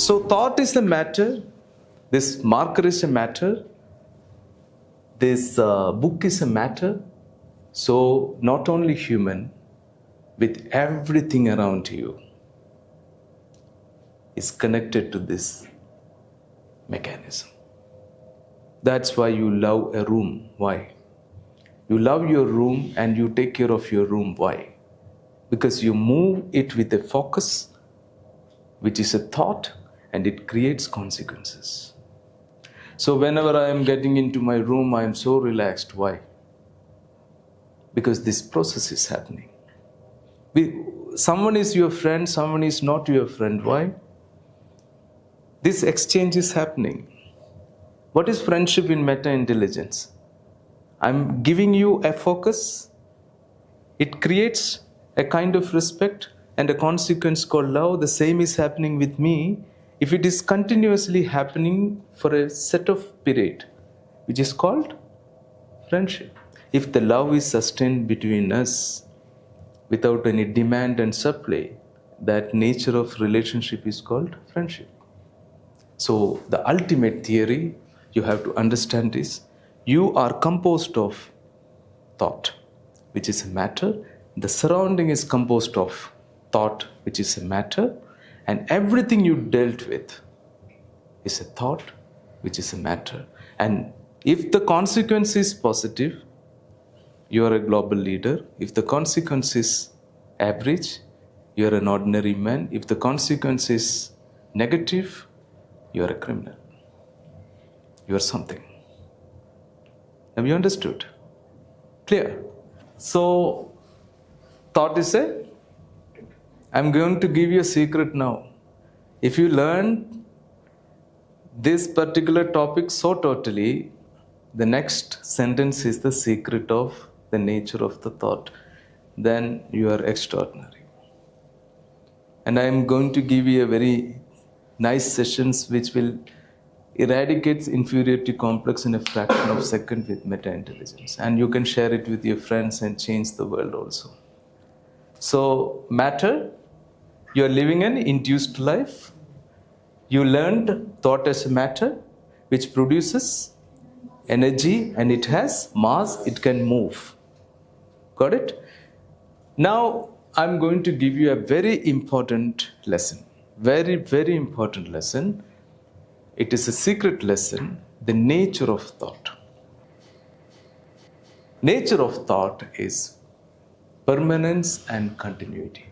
So thought is a matter, this marker is a matter, this book is a matter. So not only human, with everything around you is connected to this mechanism. That's why you love a room. Why? You love your room and you take care of your room. Why? Because you move it with a focus, which is a thought, and it creates consequences. So whenever I am getting into my room, I am so relaxed. Why? Because this process is happening. Someone is your friend, someone is not your friend. Why? This exchange is happening. What is friendship in meta-intelligence? I'm giving you a focus. It creates a kind of respect and a consequence called love. The same is happening with me. If it is continuously happening for a set of period, which is called friendship. If the love is sustained between us without any demand and supply, that nature of relationship is called friendship. So the ultimate theory you have to understand is you are composed of thought, which is a matter. The surrounding is composed of thought, which is a matter. And everything you dealt with is a thought, which is a matter. And if the consequence is positive, you are a global leader. If the consequence is average, you are an ordinary man. If the consequence is negative, you are a criminal. You are something. Have you understood? Clear? So, thought is I'm going to give you a secret now. If you learn this particular topic so totally, the next sentence is the secret of the nature of the thought. Then you are extraordinary. And I am going to give you a very nice sessions which will eradicate inferiority complex in a fraction of a second with meta-intelligence. And you can share it with your friends and change the world also. So matter, you are living an induced life. You learned thought as a matter, which produces energy and it has mass, it can move. Got it? Now, I'm going to give you a very important lesson. Very, very important lesson. It is a secret lesson, the nature of thought. Nature of thought is permanence and continuity.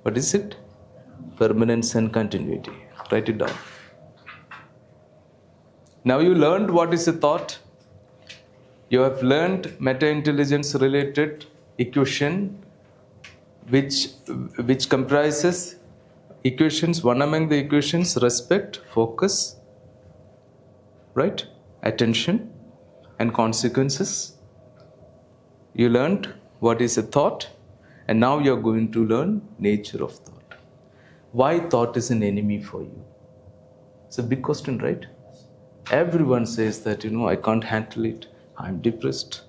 What is it? Permanence and continuity. Write it down. Now you learned what is a thought. You have learned meta-intelligence related equation which comprises equations. One among the equations, respect, focus, right? Attention and consequences. You learned what is a thought, and now you are going to learn nature of thought. Why thought is an enemy for you? It's a big question, right? Everyone says that, I can't handle it. I'm depressed.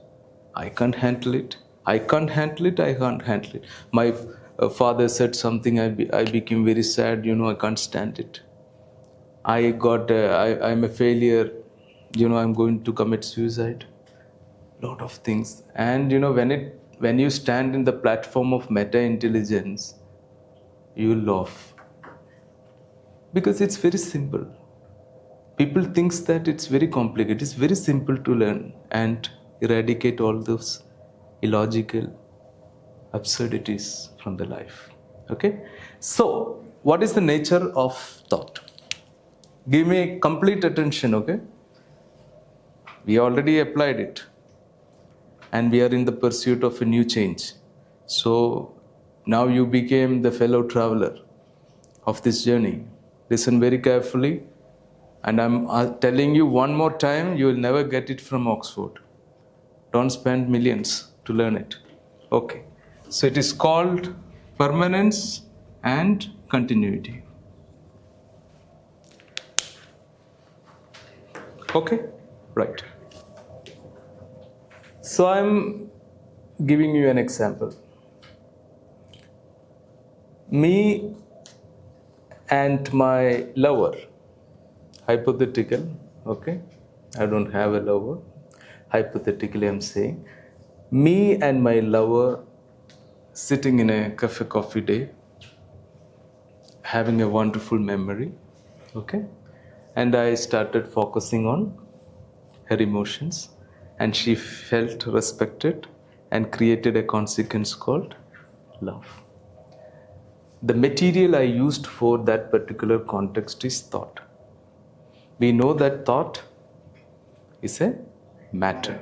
I can't handle it. I can't handle it. I can't handle it. My father said something. I became very sad. I can't stand it. I'm a failure. I'm going to commit suicide. Lot of things. And when you stand in the platform of meta-intelligence, you laugh. Because it's very simple. People think that it's very complicated. It's very simple to learn and eradicate all those illogical absurdities from the life. Okay? So, what is the nature of thought? Give me complete attention, okay? We already applied it. And we are in the pursuit of a new change. So, now you became the fellow traveler of this journey. Listen very carefully. And I'm telling you one more time, you will never get it from Oxford. Don't spend millions to learn it. Okay. So it is called permanence and continuity. Okay? Right. So I'm giving you an example. Me and my lover, hypothetical, okay? I don't have a lover. Hypothetically, I'm saying, me and my lover sitting in a cafe coffee day, having a wonderful memory, okay? And I started focusing on her emotions, and she felt respected and created a consequence called love. The material I used for that particular context is thought. We know that thought is a matter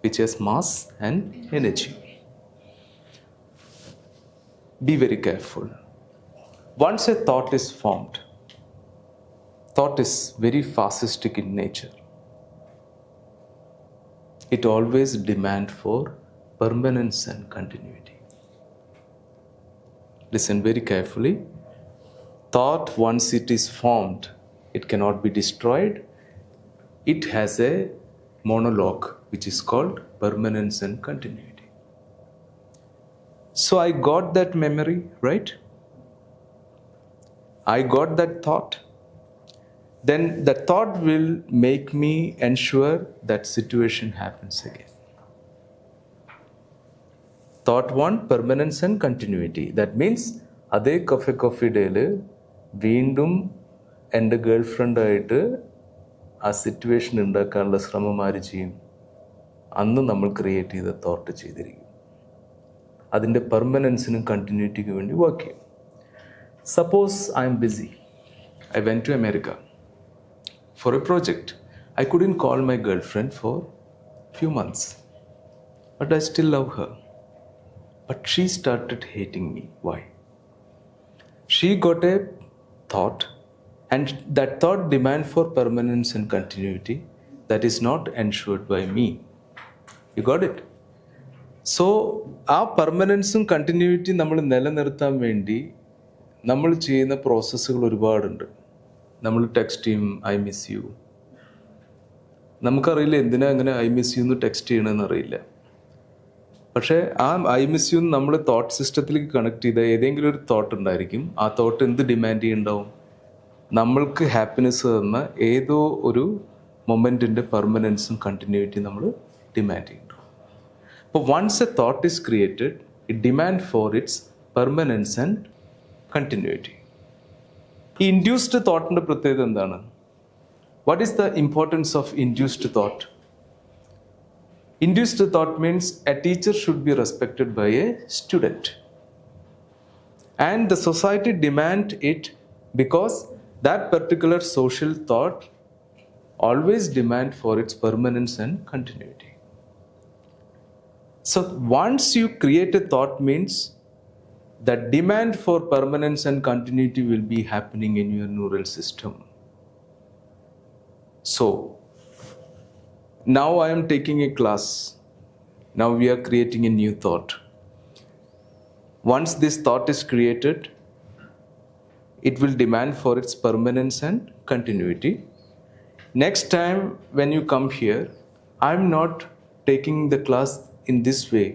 which has mass and energy. Be very careful. Once a thought is formed, thought is very fascistic in nature. It always demands for permanence and continuity. Listen very carefully. Thought, once it is formed, it cannot be destroyed. It has a monologue which is called permanence and continuity. So I got that memory, right? I got that thought. Then the thought will make me ensure that situation happens again. Thought one, permanence and continuity. That means, അതേ coffee ഡേയിൽ വീണ്ടും എൻ്റെ girl ഫ്രണ്ടായിട്ട് ആ situation ഉണ്ടാക്കാനുള്ള ശ്രമം ആര് ചെയ്യും? അന്ന് നമ്മൾ ക്രിയേറ്റ് ചെയ്ത തോട്ട് ചെയ്തിരിക്കും. അതിൻ്റെ പെർമനൻസിനും കണ്ടിന്യൂറ്റിക്കും വേണ്ടി വർക്ക് ചെയ്യും. Suppose I am busy. I went to America for a project. I couldn't call my girlfriend for few months. But I still love her. But she started hating me. Why? She got a thought, and that thought demand for permanence and continuity that is not ensured by me. You got it? So, ആ പെർമനൻസും കണ്ടിന്യൂറ്റിയും നമ്മൾ നിലനിർത്താൻ വേണ്ടി നമ്മൾ ചെയ്യുന്ന പ്രോസസ്സുകൾ ഒരുപാടുണ്ട്. നമ്മൾ text ചെയ്യും, ഐ മിസ് യു. നമുക്കറിയില്ല എന്തിനാ അങ്ങനെ ഐ മിസ് യു എന്ന് ടെക്സ്റ്റ് ചെയ്യണമെന്ന് അറിയില്ല. പക്ഷേ ആ ഐ മിസ് യു നമ്മൾ തോട്ട് സിസ്റ്റത്തിലേക്ക് കണക്ട് ചെയ്ത ഏതെങ്കിലും ഒരു തോട്ട് ഉണ്ടായിരിക്കും. ആ തോട്ട് എന്ത് ഡിമാൻഡ് ചെയ്യുന്നുണ്ടാവും? നമ്മൾക്ക് ഹാപ്പിനെസ് തന്ന ഏതോ ഒരു മൊമെൻറ്റിൻ്റെ പെർമനൻസും കണ്ടിന്യൂറ്റിയും നമ്മൾ ഡിമാൻഡ് ചെയ്യുന്നുണ്ടാവും. അപ്പോൾ once a thought is created, it demand for its permanence and continuity. ഈ ഇൻഡ്യൂസ്ഡ് തോട്ടിൻ്റെ പ്രത്യേകത എന്താണ്? What is the importance of induced thought? Induced thought means a teacher should be respected by a student. And the society demand it because that particular social thought always demand for its permanence and continuity. So once you create a thought means that demand for permanence and continuity will be happening in your neural system. So now I am taking a class. Now we are creating a new thought. Once this thought is created, it will demand for its permanence and continuity. Next time when you come here, I am not taking the class in this way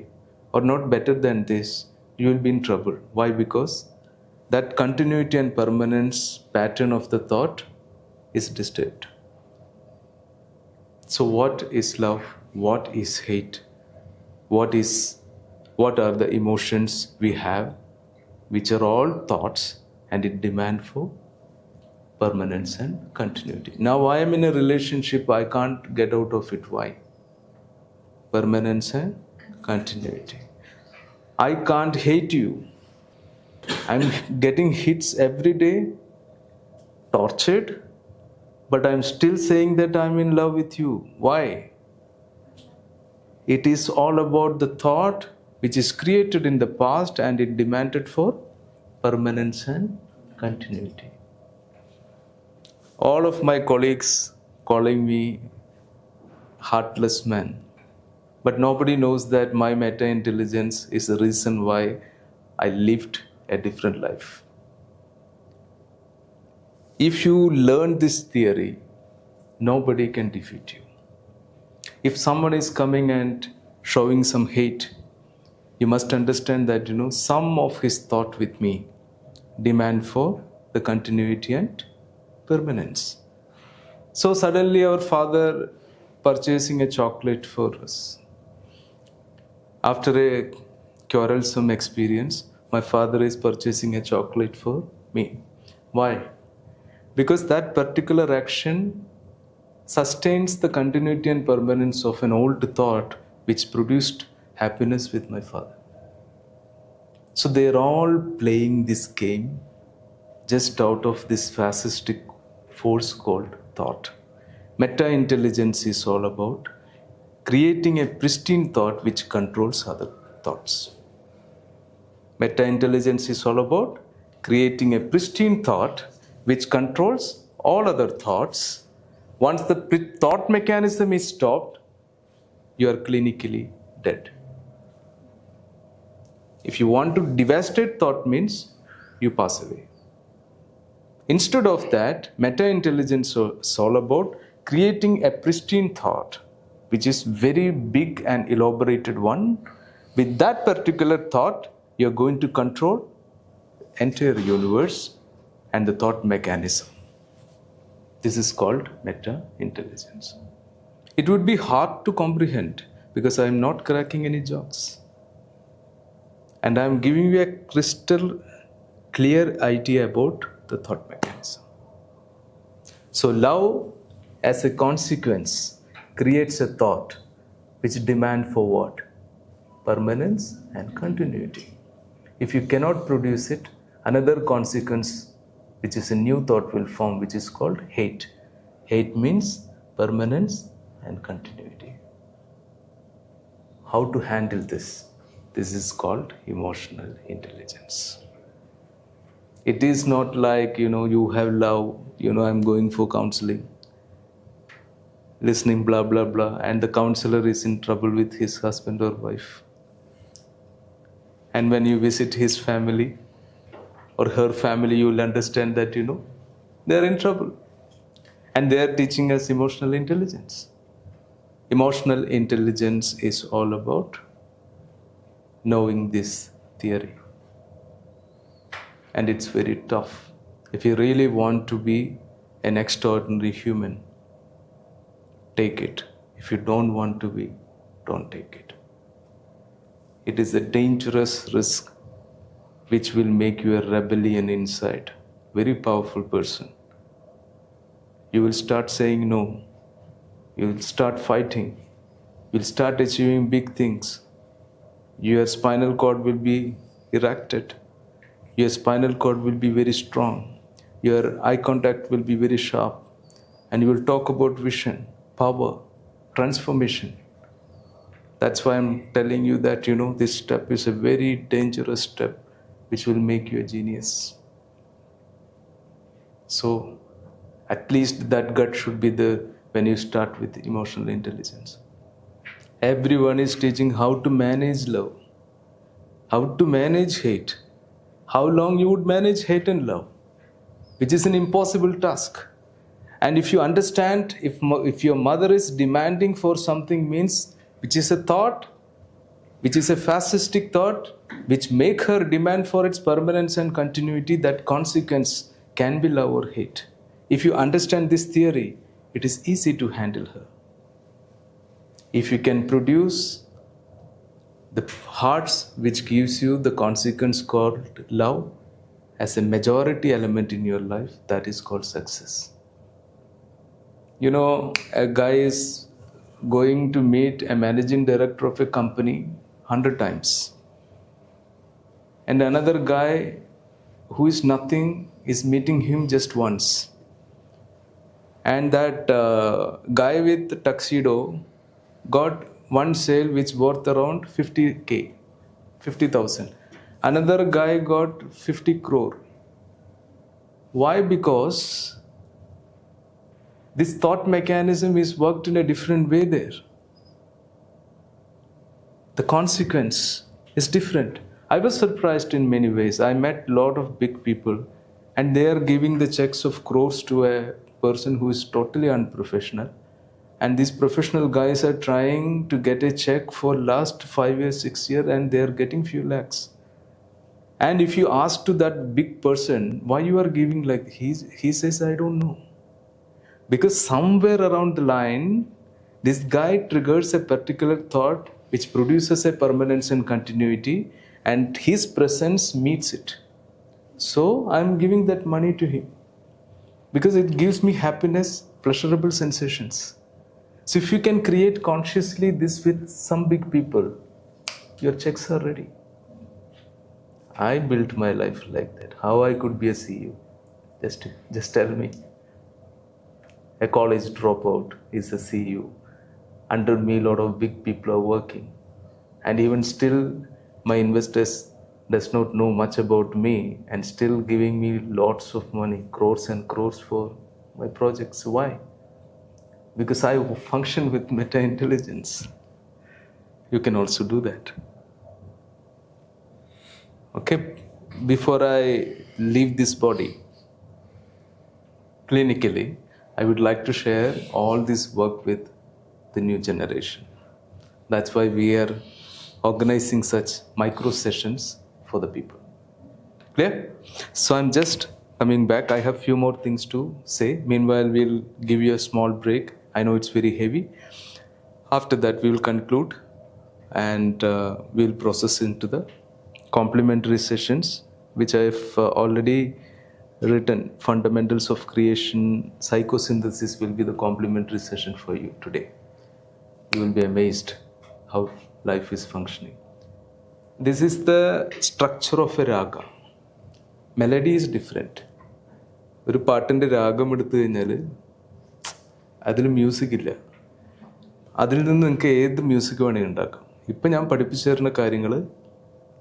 or not better than this. You will be in trouble. Why? Because that continuity and permanence pattern of the thought is disturbed. So what is love? What is hate? What are the emotions we have, which are all thoughts, and it demand for permanence and continuity. Now I am in a relationship, I can't get out of it. Why? Permanence and continuity. I can't hate you. I'm getting hits every day, tortured, but I'm still saying that I'm in love with you. Why? It is all about the thought which is created in the past and it demanded for permanence and continuity. All of my colleagues calling me heartless man, but nobody knows that my meta-intelligence is the reason why I lived a different life. If you learn this theory, nobody can defeat you. If someone is coming and showing some hate, you must understand that, some of his thought with me demand for the continuity and permanence. So suddenly our father purchasing a chocolate for us. After a quarrelsome experience, my father is purchasing a chocolate for me. Why? Because that particular action sustains the continuity and permanence of an old thought which produced happiness with my father. So they're all playing this game just out of this fascistic force called thought. Meta intelligence is all about creating a pristine thought which controls other thoughts. Meta intelligence is all about creating a pristine thought which controls all other thoughts. Once the thought mechanism is stopped, you are clinically dead. If you want to devastate thought means you pass away. Instead of that, meta-intelligence is all about creating a pristine thought, which is very big and elaborated one. With that particular thought, you're going to control the entire universe and the thought mechanism. This is called meta-intelligence. It would be hard to comprehend because I'm not cracking any jokes. And I'm giving you a crystal clear idea about the thought mechanism. So love as a consequence creates a thought which demands for what? Permanence and continuity. If you cannot produce it, another consequence which is a new thought will form, which is called hate. Hate means permanence and continuity. How to handle this? This is called emotional intelligence. It is not like, you have love, I'm going for counseling, listening, blah, blah, blah, and the counselor is in trouble with his husband or wife. And when you visit his family or her family, you will understand that, they are in trouble. And they are teaching us emotional intelligence. Emotional intelligence is all about knowing this theory. And it's very tough. If you really want to be an extraordinary human, take it. If you don't want to be, don't take it. It is a dangerous risk which will make you a rebellion inside. Very powerful person. You will start saying no. You will start fighting. You will start achieving big things. Your spinal cord will be erected. Your spinal cord will be very strong. Your eye contact will be very sharp. And you will talk about vision, power, transformation. That's why I'm telling you that, this step is a very dangerous step which will make you a genius. So, at least that gut should be there when you start with emotional intelligence. Everyone is teaching how to manage love, how to manage hate, how long you would manage hate and love, which is an impossible task. And if you understand, if your mother is demanding for something means, which is a thought, which is a fascistic thought, which make her demand for its permanence and continuity, that consequence can be love or hate. If you understand this theory, it is easy to handle her. If you can produce the hearts which gives you the consequence called love as a majority element in your life, that is called success. A guy is going to meet a managing director of a company 100 times. And another guy who is nothing is meeting him just once. And that guy with the tuxedo got one sale which worth around 50,000. Another guy got 50 crore. Why? Because this thought mechanism is worked in a different way there. The consequence is different. I was surprised in many ways. I met a lot of big people and they are giving the checks of crores to a person who is totally unprofessional. And these professional guys are trying to get a check for last 5 years, 6 years, and they are getting few lakhs. And if you ask to that big person, why you are giving like, he says, I don't know. Because somewhere around the line, this guy triggers a particular thought which produces a permanence and continuity, and his presence meets it. So I'm giving that money to him because it gives me happiness, pleasurable sensations. So if you can create consciously this with some big people, your checks are ready. I built my life like that. How I could be a CEO? Just tell me. A college dropout is a CEO. Under me, a lot of big people are working. And even still, my investors does not know much about me and still giving me lots of money, crores and crores for my projects. Why? Because I function with meta-intelligence. You can also do that. Okay, before I leave this body, clinically, I would like to share all this work with the new generation. That's why we are organizing such micro sessions for the people. Clear? So I'm just coming back. I have few more things to say. Meanwhile, we'll give you a small break. I know it's very heavy. After that, we will conclude and we'll process into the complementary sessions, which I've already written. Fundamentals of creation, psychosynthesis will be the complementary session for you today. You will be amazed how life is functioning. This is the structure of a raga. Melody is different. ഒരു പാട്ടിൻ്റെ രാഗം എടുത്തു കഴിഞ്ഞാൽ അതിൽ music ഇല്ല. അതിൽ നിന്ന് നിങ്ങൾക്ക് ഏത് മ്യൂസിക് വേണമെങ്കിൽ ഉണ്ടാക്കാം. ഇപ്പം ഞാൻ പഠിപ്പിച്ചു തരുന്ന കാര്യങ്ങൾ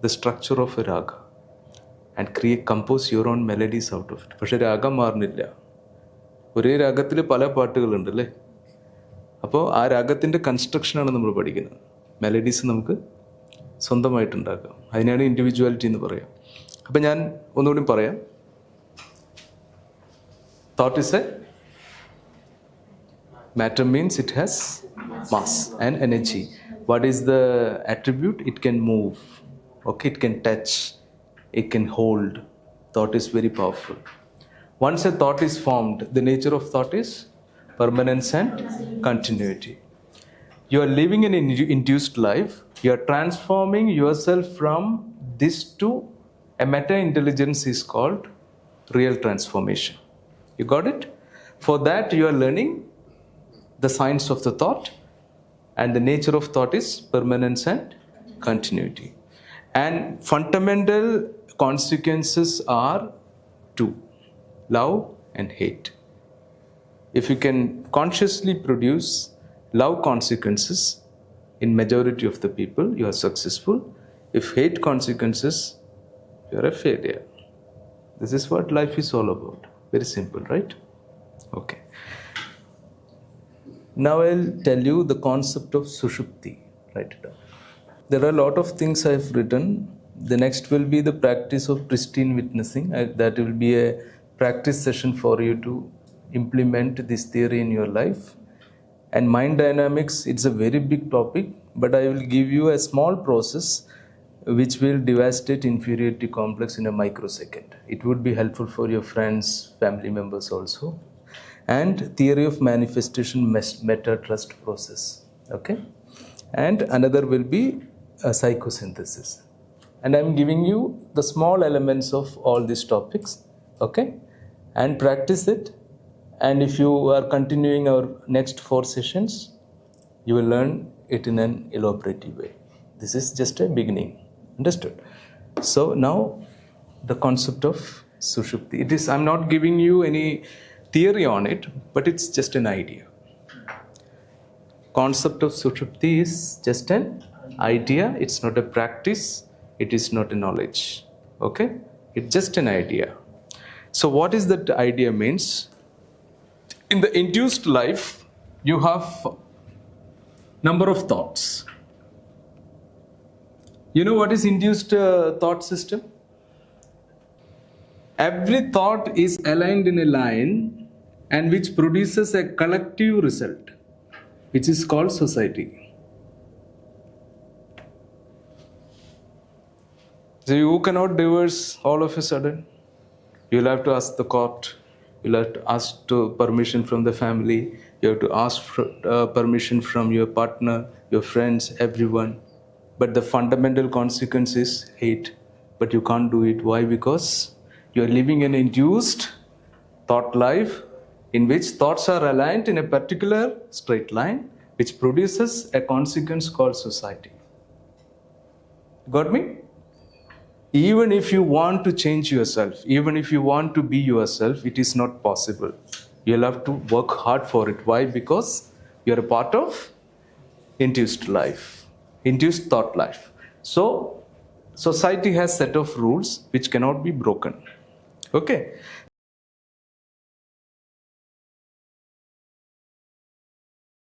the structure of a raga and compose your own melodies out of it. പക്ഷെ രാഗം മാറുന്നില്ല. ഒരേ രാഗത്തിൽ പല പാട്ടുകളുണ്ട് അല്ലേ? അപ്പോൾ ആ രാഗത്തിൻ്റെ കൺസ്ട്രക്ഷനാണ് നമ്മൾ പഠിക്കുന്നത്. മെലഡീസ് നമുക്ക് സ്വന്തമായിട്ടുണ്ടാക്കാം. അതിനാണ് ഇൻഡിവിജ്വാലിറ്റി എന്ന് പറയാം. അപ്പം ഞാൻ ഒന്നുകൂടി പറയാം. Thought is a matter, means it has mass and energy. What is the attribute? It can move. Okay, it can touch, it can hold. Thought is very powerful. Once a thought is formed, the nature of thought is permanence and continuity. You are living an induced life. You are transforming yourself from this to a meta-intelligence is called real transformation. You got it? For that, you are learning the science of the thought, and the nature of thought is permanence and continuity. And fundamental consequences are two: love and hate. If you can consciously produce love consequences in majority of the people, you are successful. If hate consequences, you are a failure. This is what life is all about. Very simple, right? Okay. Now I'll tell you the concept of Sushupti. Write it down. There are a lot of things I've written. The next will be the practice of pristine witnessing. That will be a practice session for you to implement this theory in your life. And mind dynamics, it's a very big topic, but I will give you a small process which will devastate inferiority complex in a microsecond. It would be helpful for your friends, family members also. And theory of manifestation meta trust process. Okay? And another will be a psychosynthesis. And I'm giving you the small elements of all these topics. Okay? And practice it. And if you are continuing our next 4 sessions, you will learn it in an elaborative way. This is just a beginning. Understood? So now the concept of Sushupti. I'm not giving you any theory on it, but it's just an idea. Concept of Sushupti is just an idea. It's not a practice. It is not a knowledge. Okay? It's just an idea. So what is that idea means? In the induced life, you have number of thoughts. You know what is induced thought system? Every thought is aligned in a line and which produces a collective result, which is called society. So you cannot divorce all of a sudden. You'll have to ask the court. You'll have to ask to permission from the family. You have to ask for, permission from your partner, your friends, everyone. But the fundamental consequence is hate. But you can't do it. Why? Because you're living an induced thought life in which thoughts are aligned in a particular straight line, which produces a consequence called society. Got me? Even if you want to change yourself, even if you want to be yourself, it is not possible. You'll have to work hard for it. Why? Because you're a part of induced life, induced thought life. So society has set of rules which cannot be broken. Okay.